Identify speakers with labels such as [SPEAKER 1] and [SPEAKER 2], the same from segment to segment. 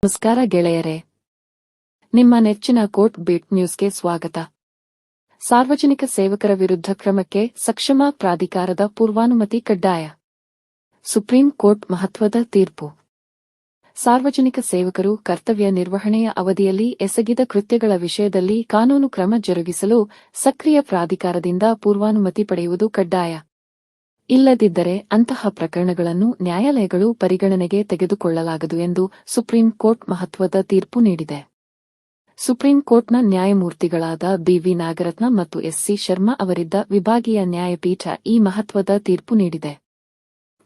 [SPEAKER 1] ನಮಸ್ಕಾರ ಗೆಳೆಯರೇ, ನಿಮ್ಮ ನೆಚ್ಚಿನ ಕೋರ್ಟ್ ಬೀಟ್ ನ್ಯೂಸ್ಗೆ ಸ್ವಾಗತ. ಸಾರ್ವಜನಿಕ ಸೇವಕರ ವಿರುದ್ಧ ಕ್ರಮಕ್ಕೆ ಸಕ್ಷಮ ಪ್ರಾಧಿಕಾರದ ಪೂರ್ವಾನುಮತಿ ಕಡ್ಡಾಯ. ಸುಪ್ರೀಂ ಕೋರ್ಟ್ ಮಹತ್ವದ ತೀರ್ಪು. ಸಾರ್ವಜನಿಕ ಸೇವಕರು ಕರ್ತವ್ಯ ನಿರ್ವಹಣೆಯ ಅವಧಿಯಲ್ಲಿ ಎಸಗಿದ ಕೃತ್ಯಗಳ ವಿಷಯದಲ್ಲಿ ಕಾನೂನು ಕ್ರಮ ಜರುಗಿಸಲು ಸಕ್ರಿಯ ಪ್ರಾಧಿಕಾರದಿಂದ ಪೂರ್ವಾನುಮತಿ ಪಡೆಯುವುದು ಕಡ್ಡಾಯ. ಇಲ್ಲದಿದ್ದರೆ ಅಂತಹ ಪ್ರಕರಣಗಳನ್ನು ನ್ಯಾಯಾಲಯಗಳು ಪರಿಗಣನೆಗೆ ತೆಗೆದುಕೊಳ್ಳಲಾಗದು ಎಂದು ಸುಪ್ರೀಂ ಕೋರ್ಟ್ ಮಹತ್ವದ ತೀರ್ಪು ನೀಡಿದೆ. ಸುಪ್ರೀಂ ಕೋರ್ಟ್ನ ನ್ಯಾಯಮೂರ್ತಿಗಳಾದ ಬಿ.ವಿ. ನಾಗರತ್ನ ಮತ್ತು ಎಸ್.ಸಿ. ಶರ್ಮಾ ಅವರಿದ್ದ ವಿಭಾಗೀಯ ನ್ಯಾಯಪೀಠ ಈ ಮಹತ್ವದ ತೀರ್ಪು ನೀಡಿದೆ.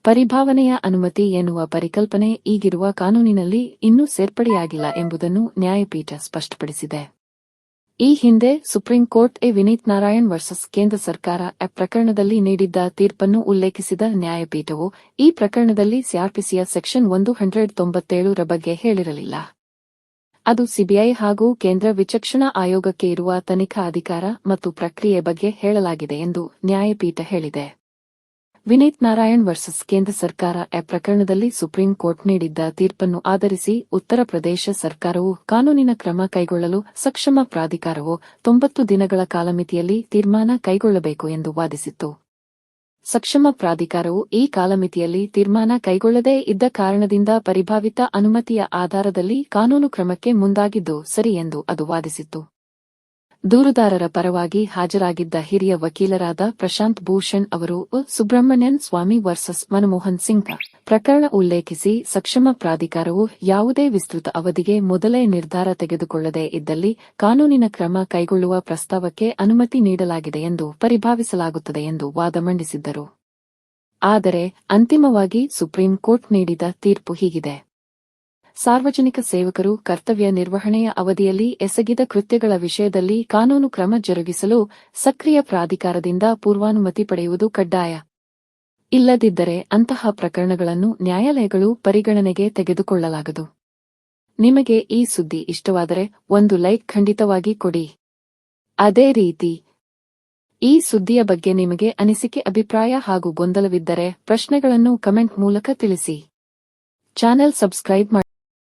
[SPEAKER 1] ಪರಿಭಾವನೆಯ ಅನುಮತಿ ಎನ್ನುವ ಪರಿಕಲ್ಪನೆ ಈಗಿರುವ ಕಾನೂನಿನಲ್ಲಿ ಇನ್ನೂ ಸೇರ್ಪಡೆಯಾಗಿಲ್ಲ ಎಂಬುದನ್ನು ನ್ಯಾಯಪೀಠ ಸ್ಪಷ್ಟಪಡಿಸಿದೆ. ಈ ಹಿಂದೆ supreme court Vineet Narayan versus ಕೇಂದ್ರ ಸರ್ಕಾರ ಪ್ರಕರಣದಲ್ಲಿ ನೀಡಿದ್ದ ತೀರ್ಪನ್ನು ಉಲ್ಲೇಖಿಸಿದ ನ್ಯಾಯಪೀಠವು ಈ ಪ್ರಕರಣದಲ್ಲಿ ಸಿಆರ್ಪಿಸಿಯ ಸೆಕ್ಷನ್ 197 ರ ಬಗ್ಗೆ ಹೇಳಿರಲಿಲ್ಲ. ಅದು ಸಿಬಿಐ ಹಾಗೂ ಕೇಂದ್ರ ವಿಚಕ್ಷಣಾ ಆಯೋಗಕ್ಕೆ ಇರುವ ತನಿಖಾ ಅಧಿಕಾರ ಮತ್ತು ಪ್ರಕ್ರಿಯೆ ಬಗ್ಗೆ ಹೇಳಲಾಗಿದೆ ಎಂದು ನ್ಯಾಯಪೀಠ ಹೇಳಿದೆ. ವಿನೀತ್ ನಾರಾಯಣ್ ವರ್ಸಸ್ ಕೇಂದ್ರ ಸರ್ಕಾರ ಪ್ರಕರಣದಲ್ಲಿ ಸುಪ್ರೀಂ ಕೋರ್ಟ್ ನೀಡಿದ್ದ ತೀರ್ಪನ್ನು ಆಧರಿಸಿ ಉತ್ತರ ಪ್ರದೇಶ ಸರ್ಕಾರವು ಕಾನೂನಿನ ಕ್ರಮ ಕೈಗೊಳ್ಳಲು ಸಕ್ಷಮ ಪ್ರಾಧಿಕಾರವು 90 ದಿನಗಳ ಕಾಲಮಿತಿಯಲ್ಲಿ ತೀರ್ಮಾನ ಕೈಗೊಳ್ಳಬೇಕು ಎಂದು ವಾದಿಸಿತ್ತು. ಸಕ್ಷಮ ಪ್ರಾಧಿಕಾರವು ಈ ಕಾಲಮಿತಿಯಲ್ಲಿ ತೀರ್ಮಾನ ಕೈಗೊಳ್ಳದೇ ಇದ್ದ ಕಾರಣದಿಂದ ಪರಿಭಾವಿತ ಅನುಮತಿಯ ಆಧಾರದಲ್ಲಿ ಕಾನೂನು ಕ್ರಮಕ್ಕೆ ಮುಂದಾಗಿದ್ದು ಸರಿ ಎಂದು ಅದು ವಾದಿಸಿತ್ತು. ದೂರುದಾರರ ಪರವಾಗಿ ಹಾಜರಾಗಿದ್ದ ಹಿರಿಯ ವಕೀಲರಾದ ಪ್ರಶಾಂತ್ ಭೂಷಣ್ ಅವರು ಸುಬ್ರಹ್ಮಣ್ಯನ್ ಸ್ವಾಮಿ ವರ್ಸಸ್ ಮನಮೋಹನ್ ಸಿಂಗ್ ಪ್ರಕರಣ ಉಲ್ಲೇಖಿಸಿ ಸಕ್ಷಮ ಪ್ರಾಧಿಕಾರವು ಯಾವುದೇ ವಿಸ್ತೃತ ಅವಧಿಗೆ ಮೊದಲೇ ನಿರ್ಧಾರ ತೆಗೆದುಕೊಳ್ಳದೇ ಇದ್ದಲ್ಲಿ ಕಾನೂನಿನ ಕ್ರಮ ಕೈಗೊಳ್ಳುವ ಪ್ರಸ್ತಾವಕ್ಕೆ ಅನುಮತಿ ನೀಡಲಾಗಿದೆ ಎಂದು ಪರಿಭಾವಿಸಲಾಗುತ್ತದೆ ಎಂದು ವಾದ ಮಂಡಿಸಿದ್ದರು. ಆದರೆ ಅಂತಿಮವಾಗಿ ಸುಪ್ರೀಂ ಕೋರ್ಟ್ ನೀಡಿದ ತೀರ್ಪು ಹೀಗಿದೆ. ಸಾರ್ವಜನಿಕ ಸೇವಕರು ಕರ್ತವ್ಯ ನಿರ್ವಹಣೆಯ ಅವಧಿಯಲ್ಲಿ ಎಸಗಿದ ಕೃತ್ಯಗಳ ವಿಷಯದಲ್ಲಿ ಕಾನೂನು ಕ್ರಮ ಜರುಗಿಸಲು ಸಕ್ರಿಯ ಪ್ರಾಧಿಕಾರದಿಂದ ಪೂರ್ವಾನುಮತಿ ಪಡೆಯುವುದು ಕಡ್ಡಾಯ. ಇಲ್ಲದಿದ್ದರೆ ಅಂತಹ ಪ್ರಕರಣಗಳನ್ನು ನ್ಯಾಯಾಲಯಗಳು ಪರಿಗಣನೆಗೆ ತೆಗೆದುಕೊಳ್ಳಲಾಗದು. ನಿಮಗೆ ಈ ಸುದ್ದಿ ಇಷ್ಟವಾದರೆ ಒಂದು ಲೈಕ್ ಖಂಡಿತವಾಗಿ ಕೊಡಿ. ಅದೇ ರೀತಿ ಈ ಸುದ್ದಿಯ ಬಗ್ಗೆ ನಿಮಗೆ ಅನಿಸಿಕೆ, ಅಭಿಪ್ರಾಯ ಹಾಗೂ ಗೊಂದಲವಿದ್ದರೆ ಪ್ರಶ್ನೆಗಳನ್ನು ಕಮೆಂಟ್ ಮೂಲಕ ತಿಳಿಸಿ. ಚಾನೆಲ್ ಸಬ್ಸ್ಕ್ರೈಬ್ ಮಾಡಿ.